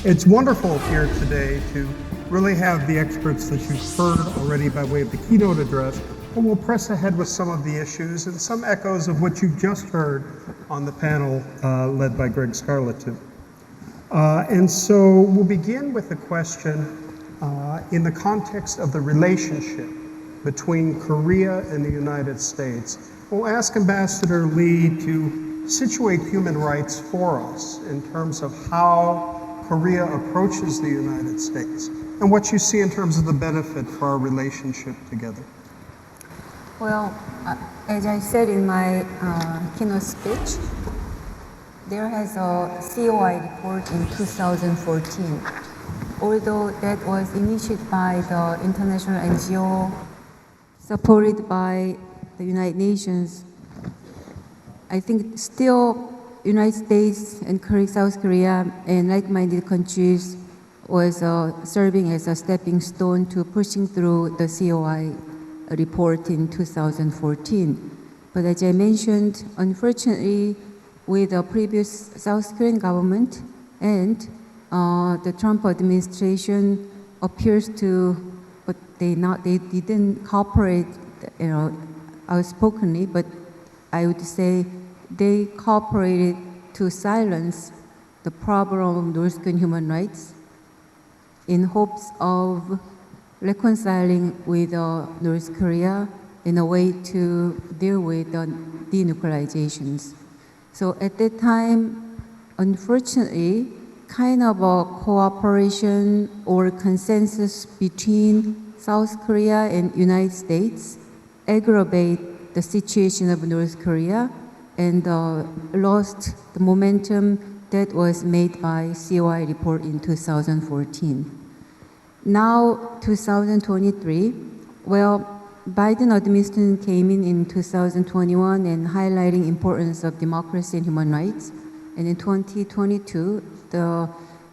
It's wonderful here today to really have the experts that you've heard already by way of the keynote address, and we'll press ahead with some of the issues and some echoes of what you've just heard on the panel led by Greg Scarlett. And so we'll begin with a question in the context of the relationship between Korea and the United States. We'll ask Ambassador Lee to situate human rights for us in terms of how Korea approaches the United States and what you see in terms of the benefit for our relationship together. Well, as I said in my keynote speech, there has a COI report in 2014. Although that was initiated by the international NGO supported by the United Nations, I think still United States and South Korea and like-minded countries was serving as a stepping stone to pushing through the COI report in 2014. But as I mentioned, unfortunately, with the previous South Korean government and the Trump administration appears to, but they didn't cooperate, outspokenly, but I would say they cooperated to silence the problem of North Korean human rights in hopes of reconciling with North Korea in a way to deal with the denuclearizations. So at that time, unfortunately, kind of a cooperation or consensus between South Korea and United States aggravate the situation of North Korea and lost the momentum that was made by COI report in 2014. Now, 2023, well, Biden administration came in 2021 and highlighting importance of democracy and human rights. And in 2022, the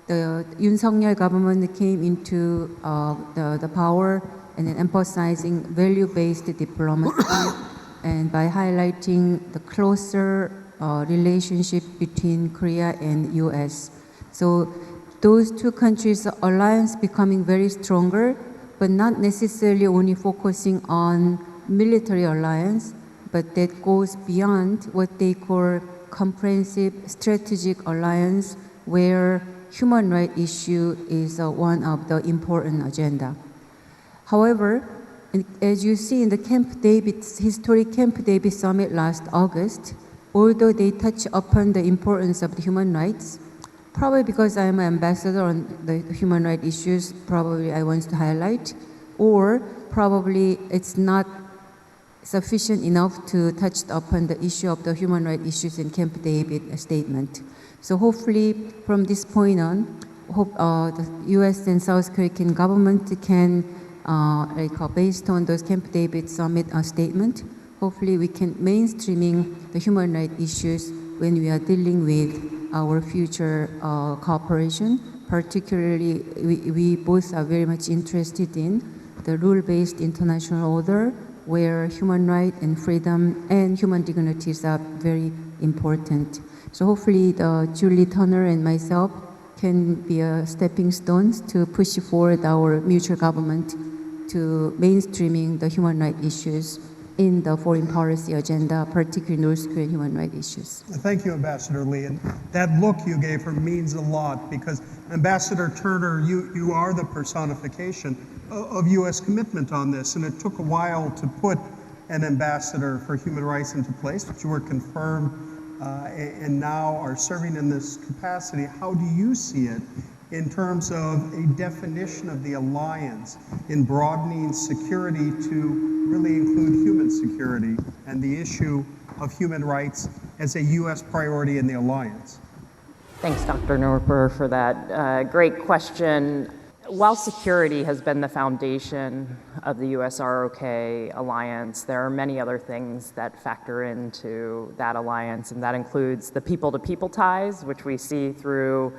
Yoon Suk-yeol government came into the power and then emphasizing value-based diplomacy and by highlighting the closer relationship between Korea and US. So those two countries' alliance becoming very stronger, but not necessarily only focusing on military alliance, but that goes beyond what they call comprehensive strategic alliance, where human rights issue is one of the important agenda. However, as you see in the historic Camp David summit last August, although they touch upon the importance of the human rights, probably because I am an ambassador on the human rights issues, probably I want to highlight, or probably it's not sufficient enough to touch upon the issue of the human rights issues in Camp David statement. So hopefully from this point on, hope the US and South Korean government can, based on those Camp David summit statement, hopefully we can mainstreaming the human rights issues when we are dealing with our future cooperation. Particularly, we both are very much interested in the rule-based international order, where human rights and freedom and human dignities are very important. So hopefully Julie Turner and myself can be a stepping stones to push forward our mutual government to mainstreaming the human rights issues in the foreign policy agenda, particularly North Korean human rights issues. Thank you, Ambassador Lee. And that look you gave her means a lot, because Ambassador Turner, you are the personification of U.S. commitment on this, and it took a while to put an ambassador for human rights into place, but you were confirmed and now are serving in this capacity. How do you see it in terms of a definition of the alliance in broadening security to really include human security and the issue of human rights as a U.S. priority in the alliance? Thanks, Dr. Norper, for that great question. While security has been the foundation of the US-ROK alliance, there are many other things that factor into that alliance, and that includes the people-to-people ties, which we see through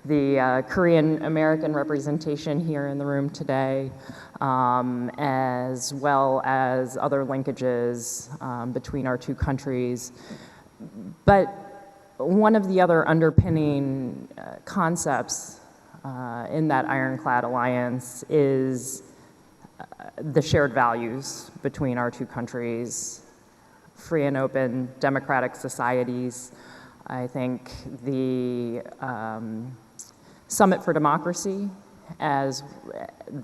the Korean-American representation here in the room today, as well as other linkages between our two countries. But one of the other underpinning concepts in that ironclad alliance is the shared values between our two countries, free and open democratic societies. I think the Summit for Democracy, as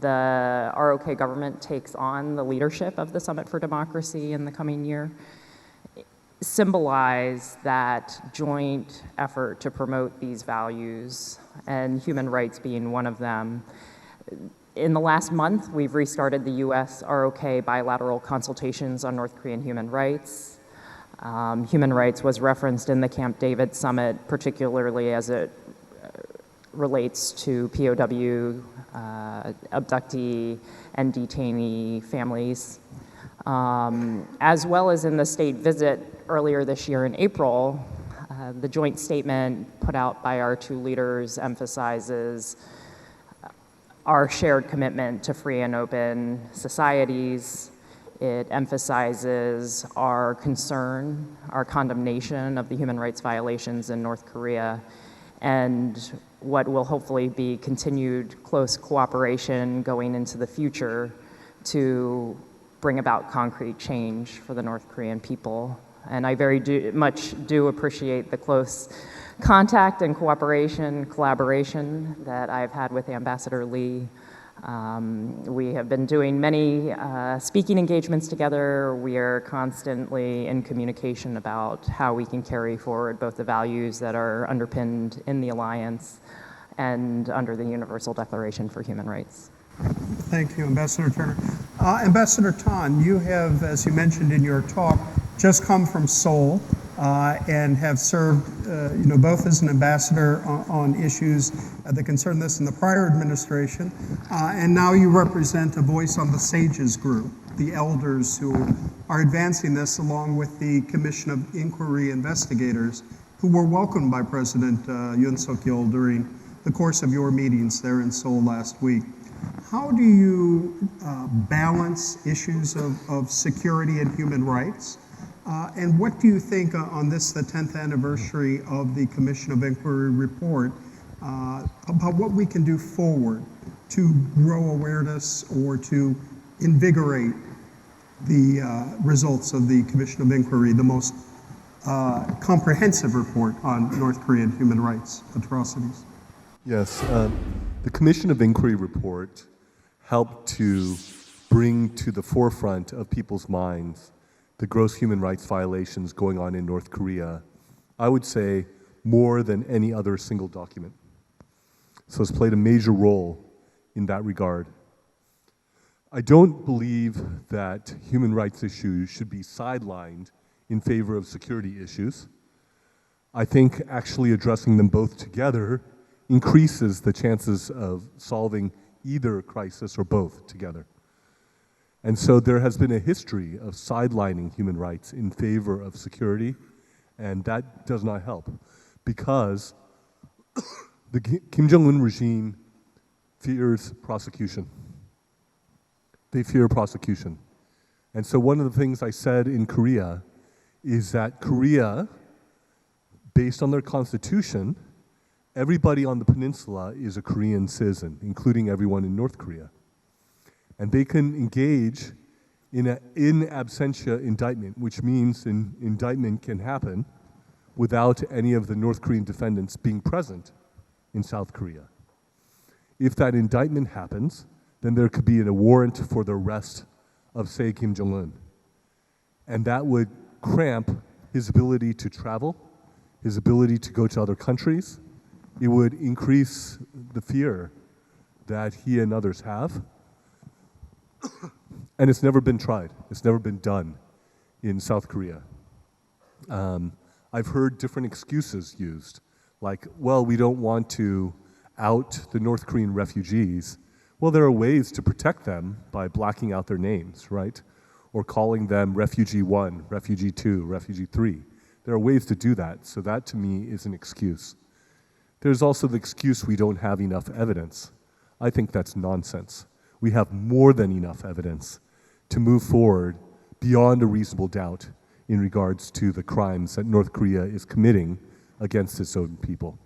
the ROK government takes on the leadership of the Summit for Democracy in the coming year, symbolize that joint effort to promote these values, and human rights being one of them. In the last month, we've restarted the U.S. ROK bilateral consultations on North Korean human rights. Human rights was referenced in the Camp David summit, particularly as it relates to POW, abductee, and detainee families. As well as in the state visit earlier this year in April, the joint statement put out by our two leaders emphasizes our shared commitment to free and open societies. It emphasizes our concern, our condemnation of the human rights violations in North Korea, and what will hopefully be continued close cooperation going into the future to bring about concrete change for the North Korean people. And I very much do appreciate the close contact and collaboration that I've had with Ambassador Lee. We have been doing many speaking engagements together. We are constantly in communication about how we can carry forward both the values that are underpinned in the alliance and under the Universal Declaration for Human Rights. Thank you, Ambassador Turner. Ambassador Tan, you have, as you mentioned in your talk, just come from Seoul and have served, both as an ambassador on issues that concern this in the prior administration, and now you represent a voice on the SAGES group, the elders who are advancing this along with the Commission of Inquiry investigators who were welcomed by President Yoon Suk-yeol during the course of your meetings there in Seoul last week. How do you balance issues of security and human rights? And what do you think on this, the 10th anniversary of the Commission of Inquiry report, about what we can do forward to grow awareness or to invigorate the results of the Commission of Inquiry, the most comprehensive report on North Korean human rights atrocities? Yes, the Commission of Inquiry report helped to bring to the forefront of people's minds the gross human rights violations going on in North Korea, I would say more than any other single document. So it's played a major role in that regard. I don't believe that human rights issues should be sidelined in favor of security issues. I think actually addressing them both together increases the chances of solving either crisis or both together. And so there has been a history of sidelining human rights in favor of security, and that does not help because the Kim Jong-un regime fears prosecution. They fear prosecution. And so one of the things I said in Korea is that Korea, based on their constitution, everybody on the peninsula is a Korean citizen, including everyone in North Korea. And they can engage in an in absentia indictment, which means an indictment can happen without any of the North Korean defendants being present in South Korea. If that indictment happens, then there could be a warrant for the arrest of, say, Kim Jong-un. And that would cramp his ability to travel, his ability to go to other countries. It would increase the fear that he and others have. And it's never been tried. It's never been done in South Korea. I've heard different excuses used, like, well, we don't want to out the North Korean refugees. Well, there are ways to protect them by blacking out their names, right? Or calling them Refugee 1, Refugee 2, Refugee 3. There are ways to do that, so that to me is an excuse. There's also the excuse we don't have enough evidence. I think that's nonsense. We have more than enough evidence to move forward beyond a reasonable doubt in regards to the crimes that North Korea is committing against its own people.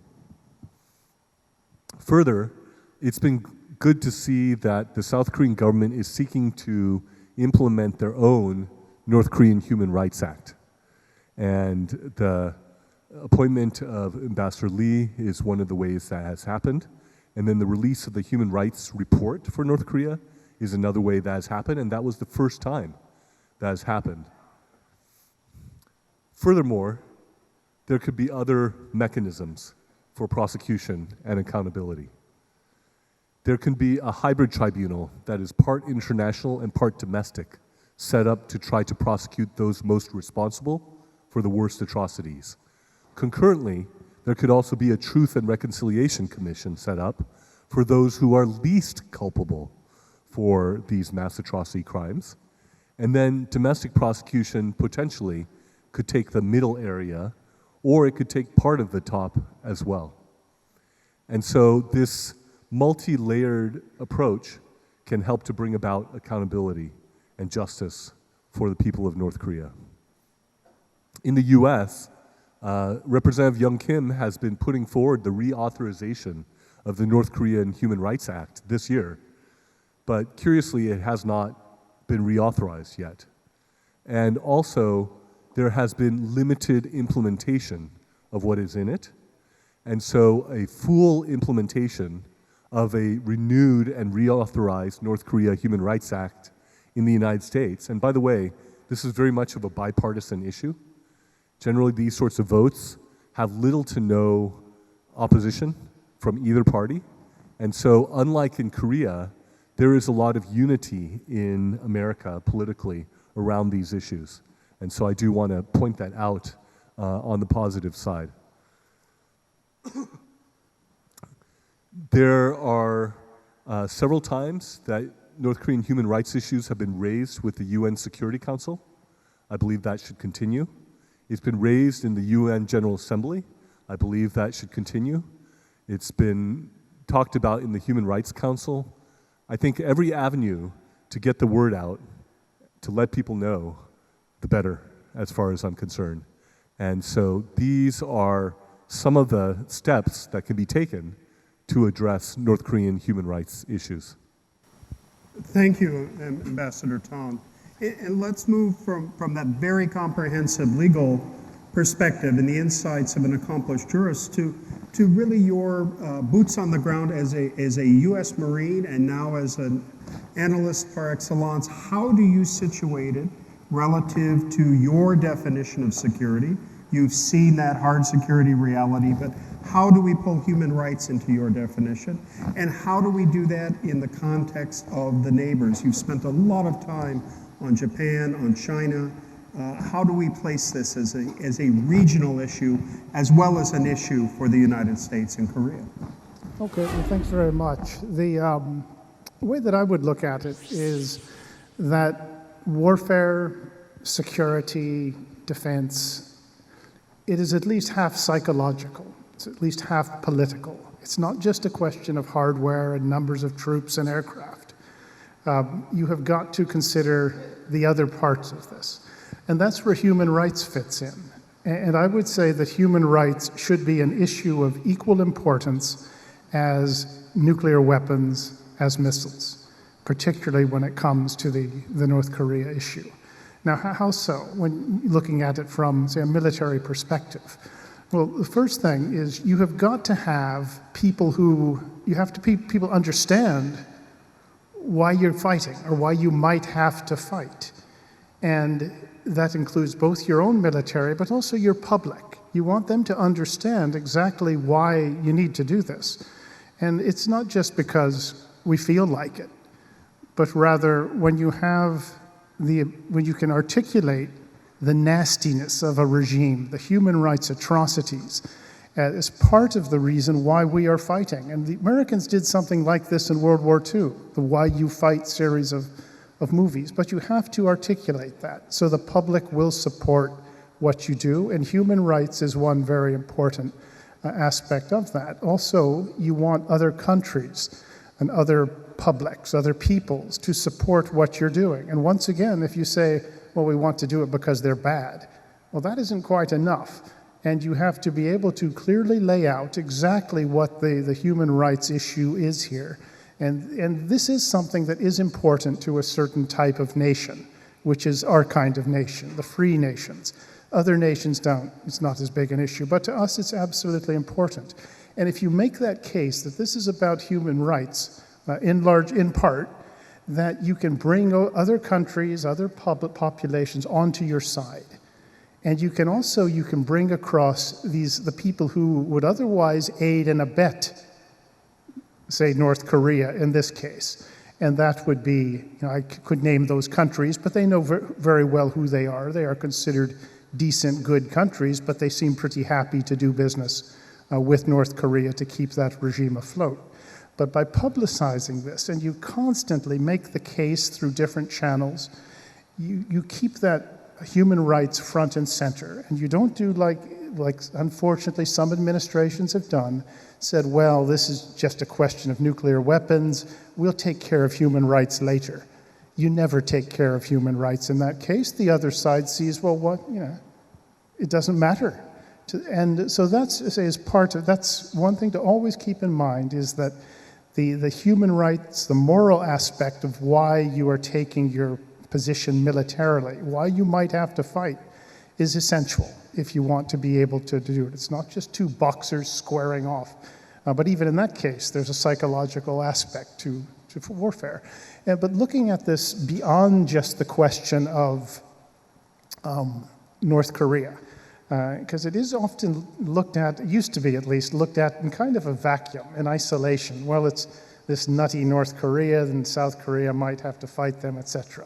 Further, it's been good to see that the South Korean government is seeking to implement their own North Korean Human Rights Act. And the appointment of Ambassador Lee is one of the ways that has happened. And then the release of the Human Rights Report for North Korea is another way that has happened, and that was the first time that has happened. Furthermore, there could be other mechanisms for prosecution and accountability. There can be a hybrid tribunal that is part international and part domestic, set up to try to prosecute those most responsible for the worst atrocities. Concurrently, there could also be a Truth and Reconciliation Commission set up for those who are least culpable for these mass atrocity crimes. And then domestic prosecution potentially could take the middle area, or it could take part of the top as well. And so this multi-layered approach can help to bring about accountability and justice for the people of North Korea. In the US, Representative Young Kim has been putting forward the reauthorization of the North Korean Human Rights Act this year, but curiously, it has not been reauthorized yet. And also, there has been limited implementation of what is in it, and so a full implementation of a renewed and reauthorized North Korea Human Rights Act in the United States. And by the way, this is very much of a bipartisan issue. Generally, these sorts of votes have little to no opposition from either party. And so, unlike in Korea, there is a lot of unity in America politically around these issues. And so I do want to point that out on the positive side. There are several times that North Korean human rights issues have been raised with the UN Security Council. I believe that should continue. It's been raised in the UN General Assembly. I believe that should continue. It's been talked about in the Human Rights Council. I think every avenue to get the word out, to let people know, the better, as far as I'm concerned. And so these are some of the steps that can be taken to address North Korean human rights issues. Thank you, Ambassador Tong. And let's move from that very comprehensive legal perspective and the insights of an accomplished jurist to really your boots on the ground as a U.S. Marine and now as an analyst par excellence. How do you situate it relative to your definition of security? You've seen that hard security reality, but how do we pull human rights into your definition? And how do we do that in the context of the neighbors? You've spent a lot of time on Japan, on China. How do we place this as a regional issue as well as an issue for the United States and Korea? Okay, well, thanks very much. The way that I would look at it is that warfare, security, defense, it is at least half psychological. It's at least half political. It's not just a question of hardware and numbers of troops and aircraft. You have got to consider the other parts of this. And that's where human rights fits in. And I would say that human rights should be an issue of equal importance as nuclear weapons, as missiles, particularly when it comes to the North Korea issue. Now, how so, when looking at it from, say, a military perspective? Well, the first thing is you have got to have people people understand why you're fighting or why you might have to fight. And that includes both your own military, but also your public. You want them to understand exactly why you need to do this. And it's not just because we feel like it, but rather when you can articulate the nastiness of a regime, the human rights atrocities, as part of the reason why we are fighting. And the Americans did something like this in World War II, the Why You Fight series of movies. But you have to articulate that so the public will support what you do, and human rights is one very important aspect of that. Also, you want other countries and other publics, other peoples to support what you're doing. And once again, if you say, well, we want to do it because they're bad, well, that isn't quite enough. And you have to be able to clearly lay out exactly what the human rights issue is here. And this is something that is important to a certain type of nation, which is our kind of nation, the free nations. Other nations don't. It's not as big an issue. But to us, it's absolutely important. And if you make that case that this is about human rights, in part, that you can bring other countries, other public populations onto your side. And you can bring across the people who would otherwise aid and abet, say, North Korea in this case. And that would be, I could name those countries, but they know very well who they are. They are considered decent, good countries, but they seem pretty happy to do business with North Korea to keep that regime afloat. But by publicizing this, and you constantly make the case through different channels, you keep that human rights front and center. And you don't do like unfortunately some administrations have done, said, well, this is just a question of nuclear weapons. We'll take care of human rights later. You never take care of human rights in that case. The other side sees, well, it doesn't matter. And so that's one thing to always keep in mind, is that the human rights, the moral aspect of why you are taking your position militarily, why you might have to fight, is essential if you want to be able to do it. It's not just two boxers squaring off. But even in that case, there's a psychological aspect to warfare. But looking at this beyond just the question of North Korea, because it is often looked at, used to be at least, looked at in kind of a vacuum, in isolation. Well, it's this nutty North Korea, and South Korea might have to fight them, etc.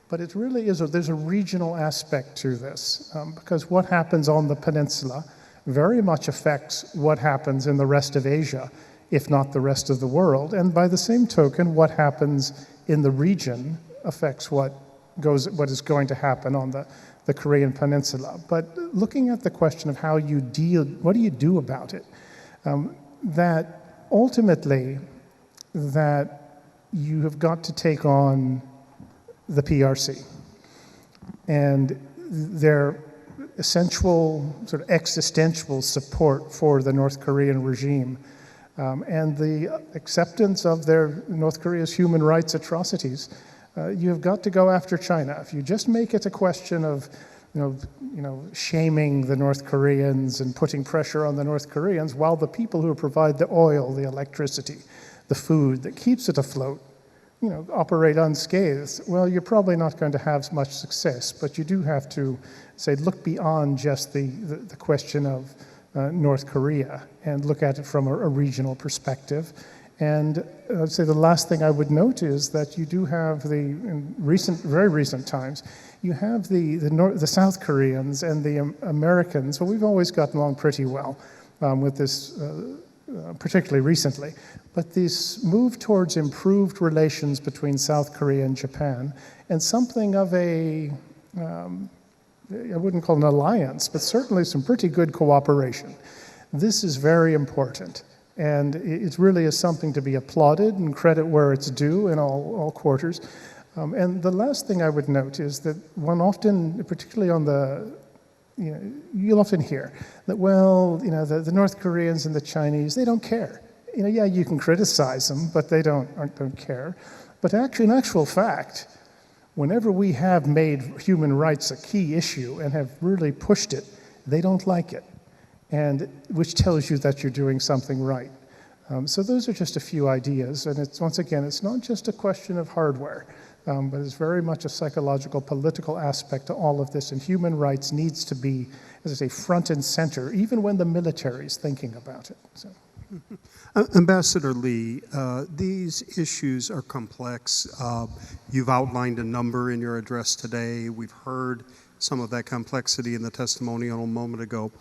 But it really is, there's a regional aspect to this, because what happens on the peninsula very much affects what happens in the rest of Asia, if not the rest of the world. And by the same token, what happens in the region affects what is going to happen on the Korean Peninsula. But looking at the question of how you deal, what do you do about it? That ultimately, that you have got to take on the PRC and their essential sort of existential support for the North Korean regime, and the acceptance of North Korea's human rights atrocities. You have got to go after China. If you just make it a question of shaming the North Koreans and putting pressure on the North Koreans, while the people who provide the oil, the electricity, the food that keeps it afloat, operate unscathed, well, you're probably not going to have much success. But you do have to look beyond just the question of North Korea and look at it from a regional perspective. And I'd say the last thing I would note is that you do have in very recent times, you have the South Koreans and the Americans. Well, we've always gotten along pretty well with this, particularly recently. But this move towards improved relations between South Korea and Japan, and something of I wouldn't call it an alliance, but certainly some pretty good cooperation. This is very important. And it really is something to be applauded and credit where it's due in all quarters. And the last thing I would note is that one often, particularly on you'll often hear that, well, the North Koreans and the Chinese, they don't care. Yeah, you can criticize them, but they don't care. But actually, in actual fact, whenever we have made human rights a key issue and have really pushed it, they don't like it. And which tells you that you're doing something right. So those are just a few ideas, and once again, it's not just a question of hardware, but it's very much a psychological, political aspect to all of this, and human rights needs to be, as I say, front and center, even when the military is thinking about it. So. Ambassador Lee, these issues are complex. You've outlined a number in your address today. We've heard some of that complexity in the testimonial a moment ago.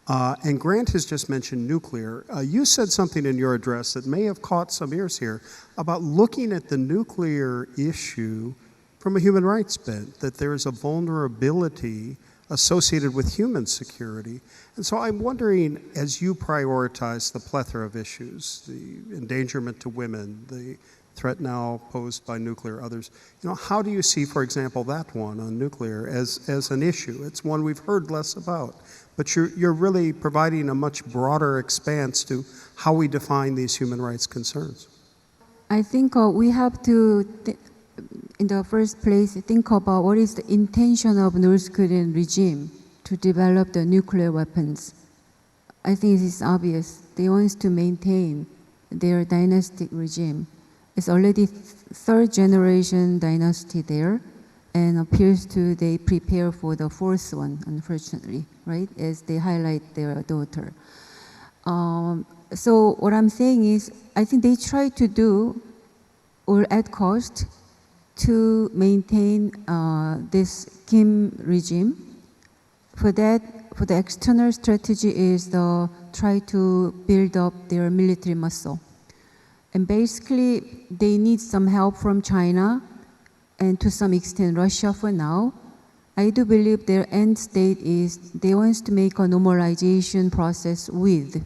And Grant has just mentioned nuclear. You said something in your address that may have caught some ears here about looking at the nuclear issue from a human rights bent, that there is a vulnerability associated with human security. And so I'm wondering, as you prioritize the plethora of issues, the endangerment to women, the threat now posed by nuclear, others, how do you see, for example, that one on nuclear as an issue? It's one we've heard less about. but you're really providing a much broader expanse to how we define these human rights concerns. I think we have to, in the first place, think about what is the intention of North Korean regime to develop the nuclear weapons. I think it is obvious. They want to maintain their dynastic regime. It's already third generation dynasty there, and appears to they prepare for the fourth one, unfortunately, right? As they highlight their daughter. So what I'm saying is, I think they try to do, or at cost, to maintain this Kim regime. For that, for the external strategy is the try to build up their military muscle. And basically, they need some help from China and to some extent Russia for now. I do believe their end state is they want to make a normalization process with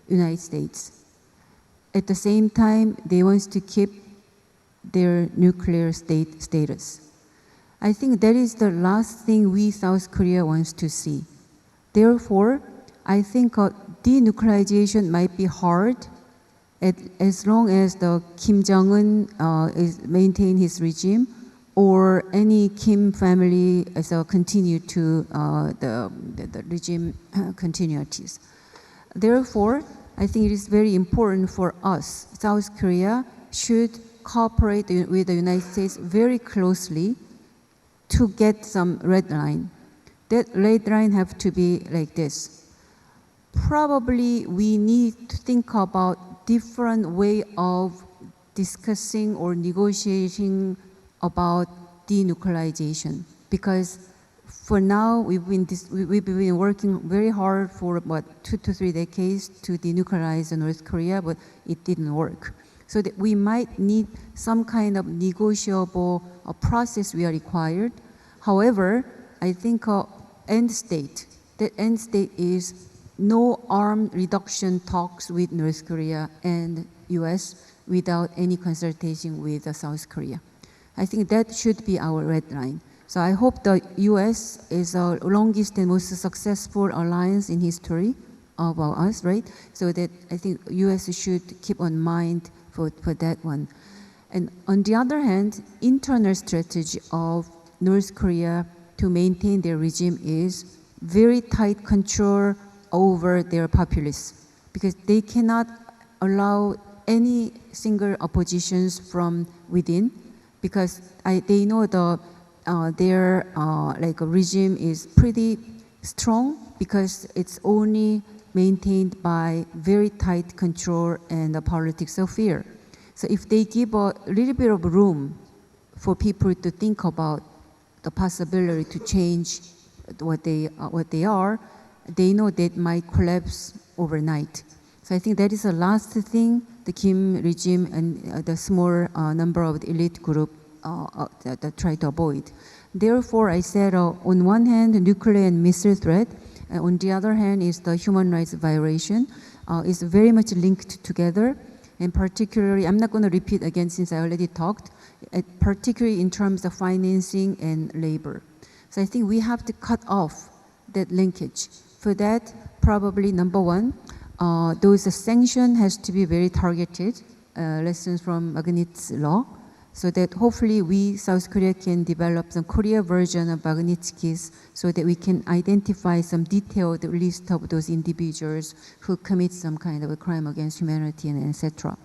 United States. At the same time, they want to keep their nuclear state status. I think that is the last thing we South Korea wants to see. Therefore, I think denuclearization might be hard as long as the Kim Jong-un maintain his regime, or any Kim family continue to the regime continuities. Therefore, I think it is very important for us, South Korea should cooperate with the United States very closely to get some red line. That red line have to be like this. Probably we need to think about different way of discussing or negotiating about denuclearization, because for now we've been working very hard for about 2 to 3 decades to denuclearize North Korea, but it didn't work. So that we might need some kind of negotiable process we are required. However, I think end state is no arm reduction talks with North Korea and US without any consultation with South Korea. I think that should be our red line. So I hope the US is the longest and most successful alliance in history of us, right? So that I think US should keep on mind for that one. And on the other hand, internal strategy of North Korea to maintain their regime is very tight control over their populace, because they cannot allow any single oppositions from within, because they know their regime is pretty strong because it's only maintained by very tight control and the politics of fear. So if they give a little bit of room for people to think about the possibility to change what they are, they know that might collapse overnight. So I think that is the last thing the Kim regime and the small number of the elite group that try to avoid. Therefore, I said on one hand, the nuclear and missile threat, and on the other hand is the human rights violation, is very much linked together. And particularly, I'm not going to repeat again since I already talked, particularly in terms of financing and labor. So I think we have to cut off that linkage. For that, probably number one, those sanctions has to be very targeted, lessons from Magnitsky law, so that hopefully we, South Korea, can develop some Korea version of Magnitsky's so that we can identify some detailed list of those individuals who commit some kind of a crime against humanity and etc.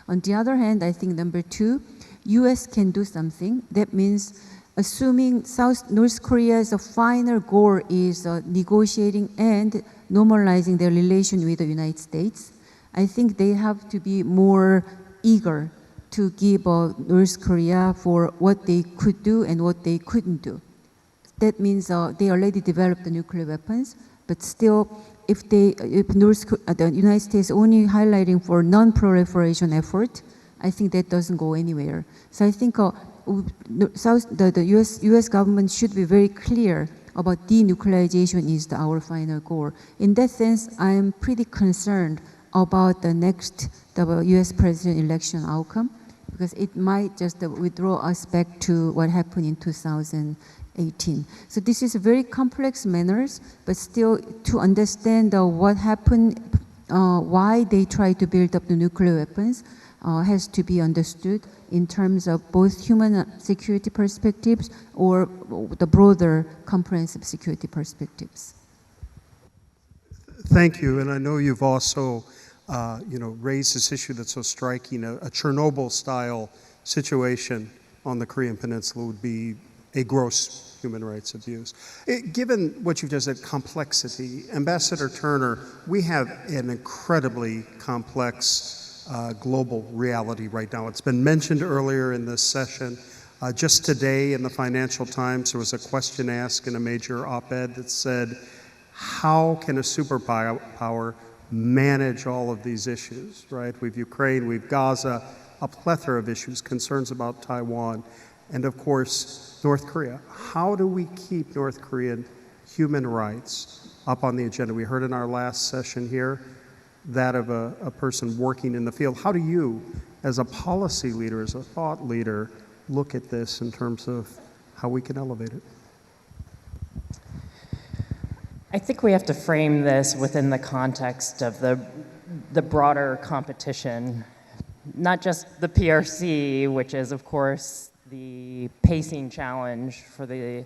On the other hand, I think number two, US can do something. That means assuming North Korea's final goal is negotiating and normalizing their relation with the United States, I think they have to be more eager to give North Korea for what they could do and what they couldn't do. That means they already developed the nuclear weapons, but still, if the United States only highlighting for non-proliferation effort, I think that doesn't go anywhere. So I think the US government should be very clear about denuclearization is our final goal. In that sense, I am pretty concerned about the next US president election outcome, because it might just withdraw us back to what happened in 2008 18. So this is very complex manners, but still to understand what happened, why they try to build up the nuclear weapons has to be understood in terms of both human security perspectives or the broader comprehensive security perspectives. Thank you, and I know you've also, raised this issue that's so striking. A Chernobyl-style situation on the Korean Peninsula would be a gross human rights abuse. Given what you've just said, complexity, Ambassador Turner, we have an incredibly complex global reality right now. It's been mentioned earlier in this session. Just today in the Financial Times, there was a question asked in a major op-ed that said, how can a superpower manage all of these issues, right? We've Ukraine, we've Gaza, a plethora of issues, concerns about Taiwan, and of course, North Korea. How do we keep North Korean human rights up on the agenda? We heard in our last session here that of a person working in the field. How do you, as a policy leader, as a thought leader, look at this in terms of how we can elevate it? I think we have to frame this within the context of the broader competition, not just the PRC, which is, of course, the pacing challenge for the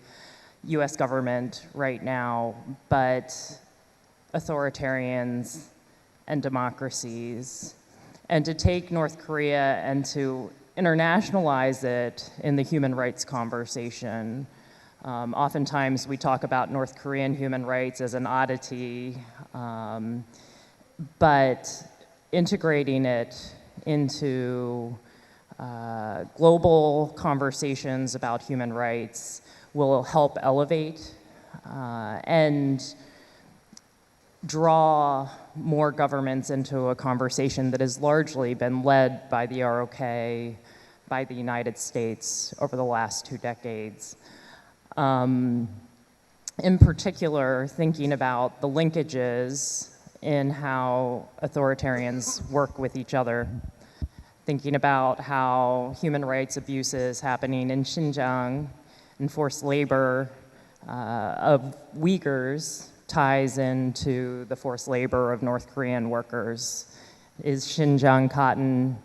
US government right now, but authoritarians and democracies, and to take North Korea and to internationalize it in the human rights conversation. Oftentimes we talk about North Korean human rights as an oddity, but integrating it into global conversations about human rights will help elevate and draw more governments into a conversation that has largely been led by the ROK, by the United States over the last 2 decades. In particular, thinking about the linkages in how authoritarians work with each other, thinking about how human rights abuses happening in Xinjiang and forced labor of Uyghurs ties into the forced labor of North Korean workers. Is Xinjiang cotton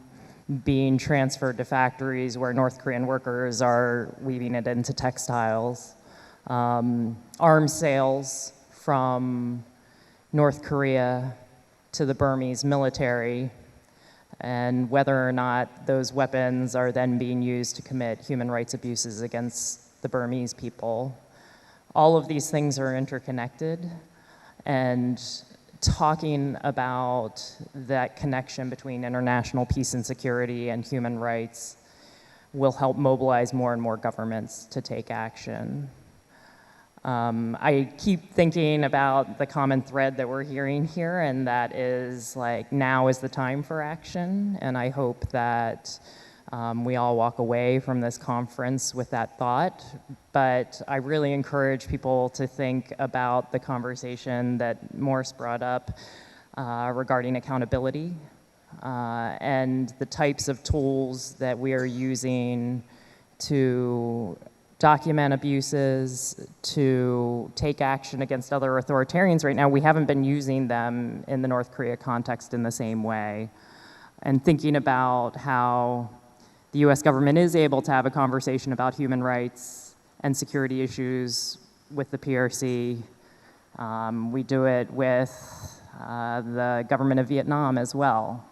being transferred to factories where North Korean workers are weaving it into textiles? Arms sales from North Korea to the Burmese military, and whether or not those weapons are then being used to commit human rights abuses against the Burmese people. All of these things are interconnected, and talking about that connection between international peace and security and human rights will help mobilize more and more governments to take action. I keep thinking about the common thread that we're hearing here, and that is like, now is the time for action, and I hope that we all walk away from this conference with that thought. But I really encourage people to think about the conversation that Morris brought up regarding accountability and the types of tools that we are using to document abuses, to take action against other authoritarians right now. We haven't been using them in the North Korea context in the same way. And thinking about how the US government is able to have a conversation about human rights and security issues with the PRC. We do it with the government of Vietnam as well.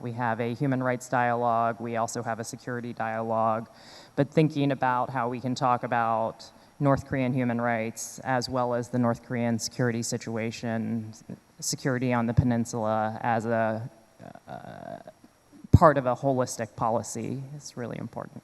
We have a human rights dialogue. We also have a security dialogue. But thinking about how we can talk about North Korean human rights as well as the North Korean security situation, security on the peninsula as a part of a holistic policy is really important.